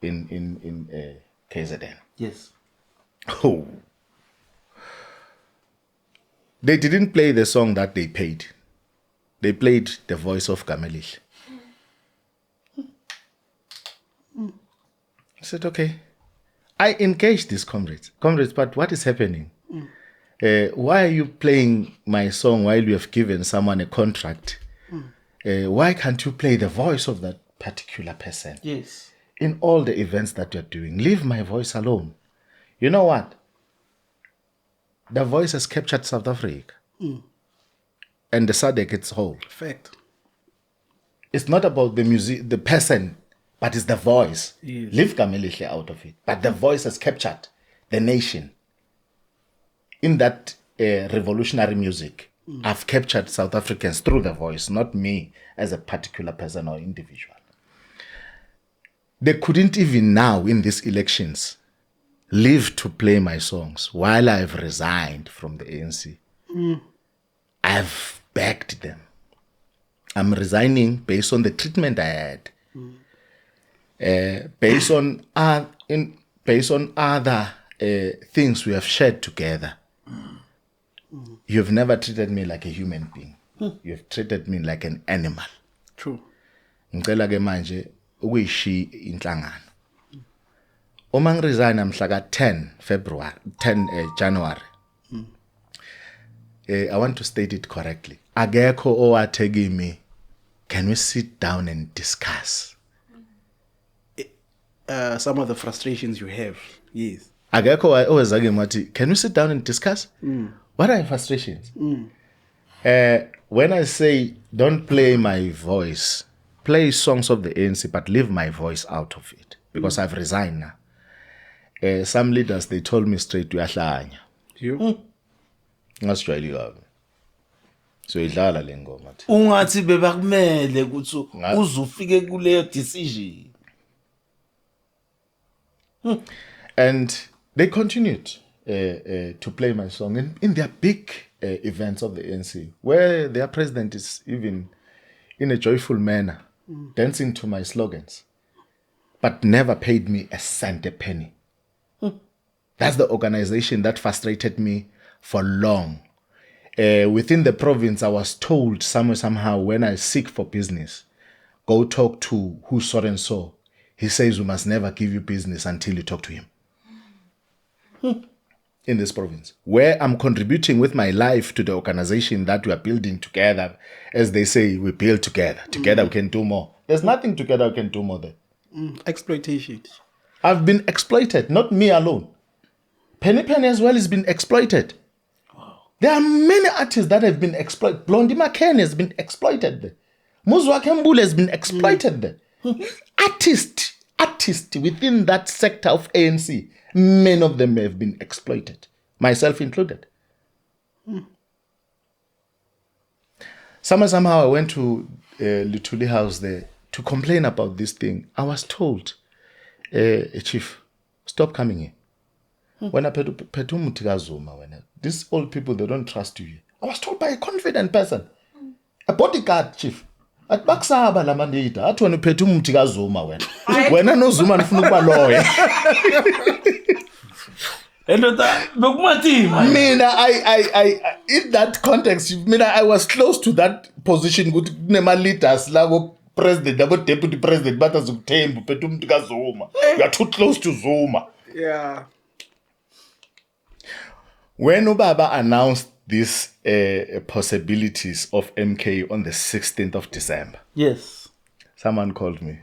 in KZN. Yes. Oh. They didn't play the song that they paid. They played The Voice of Gamelish. I said, okay. I engaged these comrades. Comrades, but what is happening? Why are you playing my song while you have given someone a contract? Why can't you play the voice of that particular person? Yes. In all the events that you're doing, leave my voice alone. You know what? The voice has captured South Africa. And the SADC its whole. Fact. It's not about the music, the person, but it's the voice. Yes. Leave Gamelihle out of it. But the voice has captured the nation. In that revolutionary music, I've captured South Africans through the voice, not me as a particular person or individual. They couldn't even now, in these elections, live to play my songs while I've resigned from the ANC. I've begged them. I'm resigning based on the treatment I had, based on other things we have shared together. You've never treated me like a human being. You've treated me like an animal. True. Ngicela ke manje ukuyishi inhlangano. Uma ngiresign mhla ka 10 January. I want to state it correctly. Akekho owathe kimi, can we sit down and discuss? Some of the frustrations you have. Yes. Akekho oweza kimi wathi, can we sit down and discuss? What are your frustrations? When I say don't play my voice, play songs of the ANC, but leave my voice out of it because I've resigned now. Some leaders, they told me straight, uyahlanya. You? Ngasijwayeli kabi. So idlala le ngoma thi. Ungathi bebakumele ukuthi uzufike kuleyo decision. And they continued to play my song in their big events of the ANC, where their president is even in a joyful manner, dancing to my slogans, but never paid me a cent, a penny. That's the organization that frustrated me for long. Within the province, I was told somehow when I seek for business, go talk to who so and so. He says we must never give you business until you talk to him. In this province, where I'm contributing with my life to the organization that we are building together. As they say, we build together. Together we can do more. There's nothing together we can do more there. Exploitation. I've been exploited, not me alone. Penny as well has been exploited. Wow. There are many artists that have been exploited. Blondie McCann has been exploited there. Muzwa Kembule has been exploited there. Artists within that sector of ANC, many of them have been exploited, myself included. Somehow I went to Luthuli House there to complain about this thing. I was told, Chief, stop coming here. When I these old people, they don't trust you. I was told by a confident person, a bodyguard chief. At Baksaba la mandita, at when uphethe umuthi kaZuma wena. Wena no Zuma nifuna ukuba lawyer. Mina, I in that context, I was close to that position with nema leaders labo president, labo deputy president, but as uthembu uphethe umuthi kaZuma. You are too close to Zuma. Yeah. When Ubaba announced these possibilities of MK on the 16th of December, Yes. someone called me.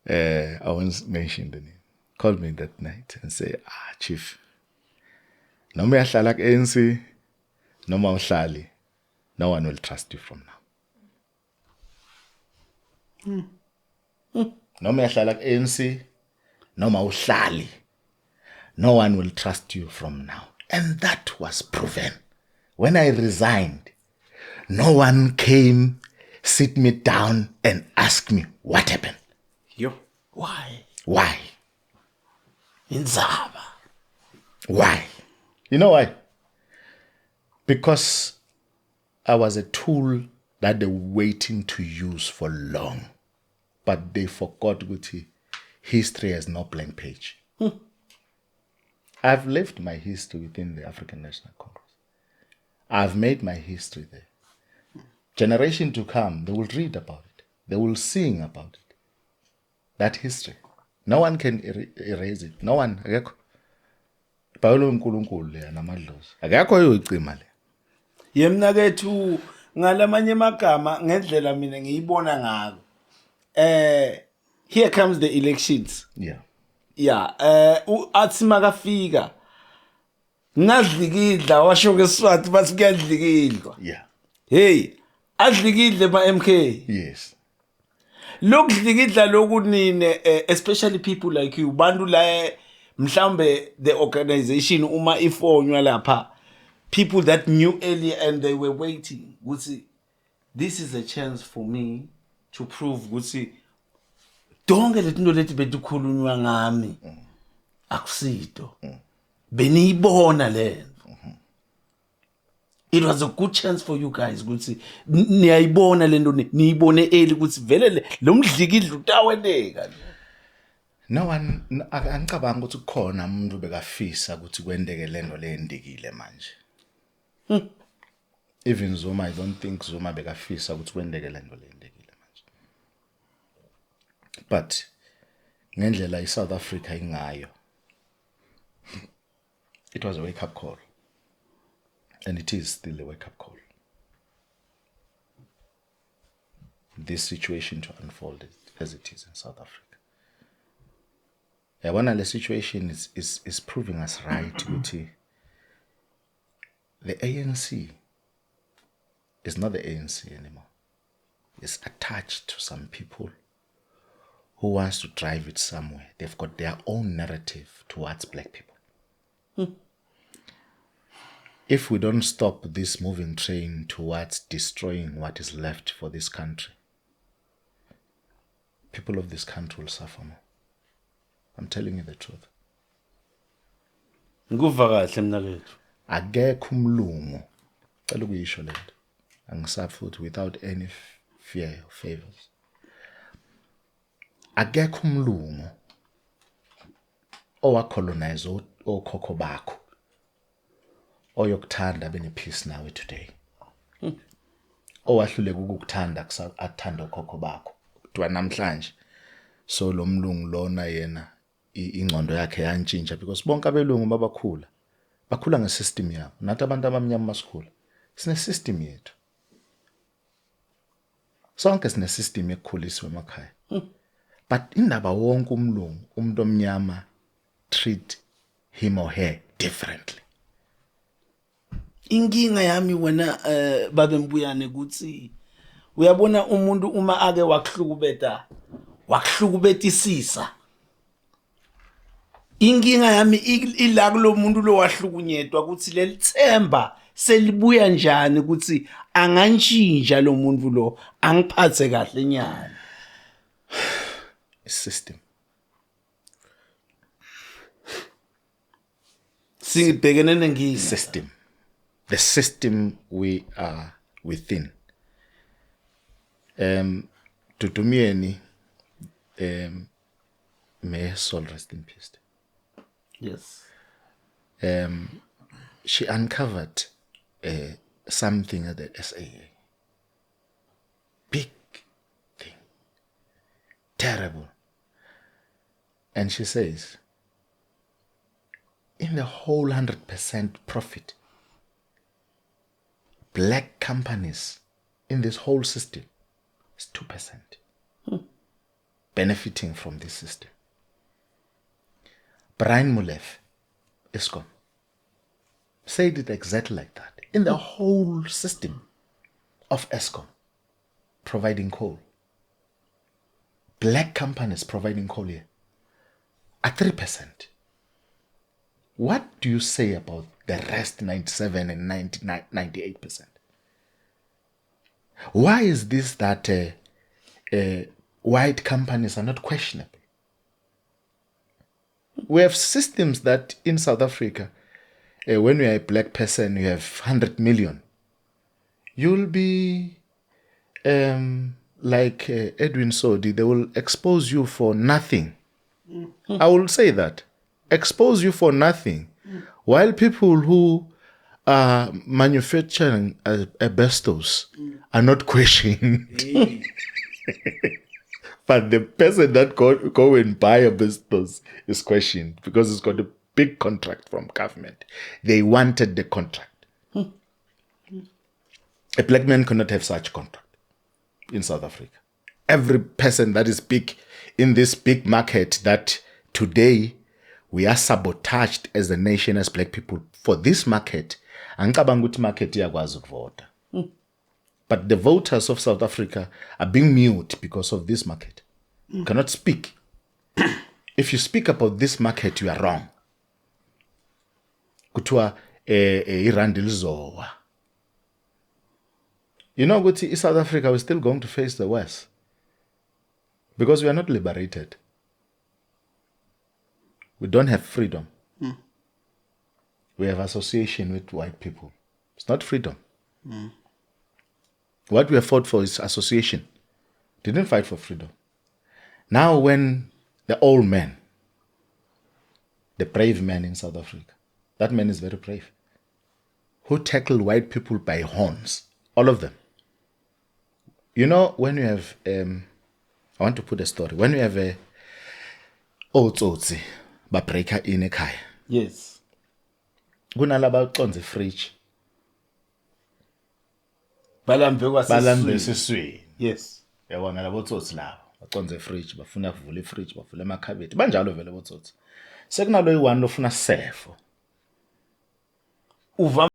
I won't mention the name. Called me that night and said, Chief, noma uyahlala ku-ANC, noma uhlali, no one will trust you from now. Noma uyahlala ku-ANC, noma uhlali, no one will trust you from now. And that was proven. When I resigned, no one came, sit me down and ask me what happened. Yo. Why? Why? Inzaba. Why? You know why? Because I was a tool that they were waiting to use for long. But they forgot, Guti, history has no blank page. I've lived my history within the African National Congress. I've made my history there. Generation to come, they will read about it. They will sing about it. That history. No one can erase it. No one. Akekho. Ibhayolo uNkulunkulu le namadlozi. Akekho oyoyicima le. Yemna kethu ngalamanye amagama ngendlela mina ngiyibona ngako. Here comes the elections. Yeah. Yeah, athi makafika. Ngadlikidla washo ngeSiswati bathi kuyadlikidlwa. Yeah. Hey, adlikidle ma MK. Yes. Lokudlikidla lokunine especially people like you bantu la mhlambe the organization uma ifonywa lapha people that knew earlier and they were waiting ukuthi this is a chance for me to prove ukuthi donke letinto leti betikhulunywa ngami akusito beniyibona lento. It was a good chance for you guys ukuthi niyayibona lento niyibone early ukuthi vele lo mdlikidla utaweleka. No one angicabanga ukuthi kukhona umuntu bekafisa ukuthi kwendeke lento lendekile manje. Even Zuma, I don't think Zuma bekafisa ukuthi kwendeke lento lendekile manje. But ngendlela iSouth Africa ingayo, it was a wake up call. And it is still a wake up call. This situation to unfold as it is in South Africa. One the situation is proving us right. The ANC is not the ANC anymore. It's attached to some people who wants to drive it somewhere. They've got their own narrative towards black people. If we don't stop this moving train towards destroying what is left for this country, people of this country will suffer more. I'm telling you the truth. Nguva kahle mina lethu. Akekho umlungu. Cela ukuyisho lento. Angisafuthi without any fear or favors. Akekho umlungu owacolonize okhokho bakho. Oyokuthanda bene peace nawe today. Owahluleka ukukuthanda akuthanda okhokho bakho. Kuthiwa namhlanje so lo mlungu lona yena ingcondo yakhe yantshintsha because bonke abelungu babakhula bakhula ngesystem yabo. Nathi abantu abamnyama masikhula sine system yethu. Sonke sine system ekukhuliswa emakhaya. But indaba wonke umlungu umuntu omnyama treat him or her differently. Inkinga yami wena babe Mbuyane ukuthi uyabona umuntu uma ake wakuhlukubetisisa. Inkinga yami ila kulo muntu lo wahlukunyetwa ukuthi lelithemba selibuya njani ukuthi angantshintsha lo muntu lo angiphathe kahle nyana. System. Sibhekene nenkinga. System. The system we are within. Tutumieni, may her soul rest in peace. Yes. She uncovered something at the SAA. Big thing. Terrible. And she says, in the whole 100% profit, black companies in this whole system is 2% benefiting from this system. Brian Molefe, Eskom, said it exactly like that. In the whole system of Eskom, providing coal, black companies providing coal here are 3%. What do you say about the rest 97 and 98%? Why is this that white companies are not questionable? We have systems that in South Africa, when you are a black person, you have 100 million. You'll be like Edwin Sodi, they will expose you for nothing. I will say that. Expose you for nothing. While people who are manufacturing asbestos are not questioning. But the person that go and buy asbestos is questioned because it's got a big contract from government. They wanted the contract. A black man cannot have such contract in South Africa. Every person that is big in this big market that today we are sabotaged as a nation, as black people, for this market, angicabanga ukuthi market iyakwazi ukuvota. But the voters of South Africa are being mute because of this market. You cannot speak. If you speak about this market, you are wrong. Kuthiwa irandi lizowa. You know, in South Africa, we're still going to face the worst. Because we are not liberated. We don't have freedom. We have association with white people. It's not freedom. What we have fought for is association. Didn't fight for freedom. Now when the old man, the brave man in South Africa, that man is very brave, who tackled white people by horns, all of them. You know, when you have, I want to put a story. When you have a otsotsi, breaker in a kaya. Yes. Kunalaba uconze fridge. Balambe siswini. Yes. Yabona labo tsotsi labo. Baconze fridge, bafuna kuvula ifridge, bavula amakhabeti. Banjalo vele botsotsi. Sekunalo yi-one lofuna sefo.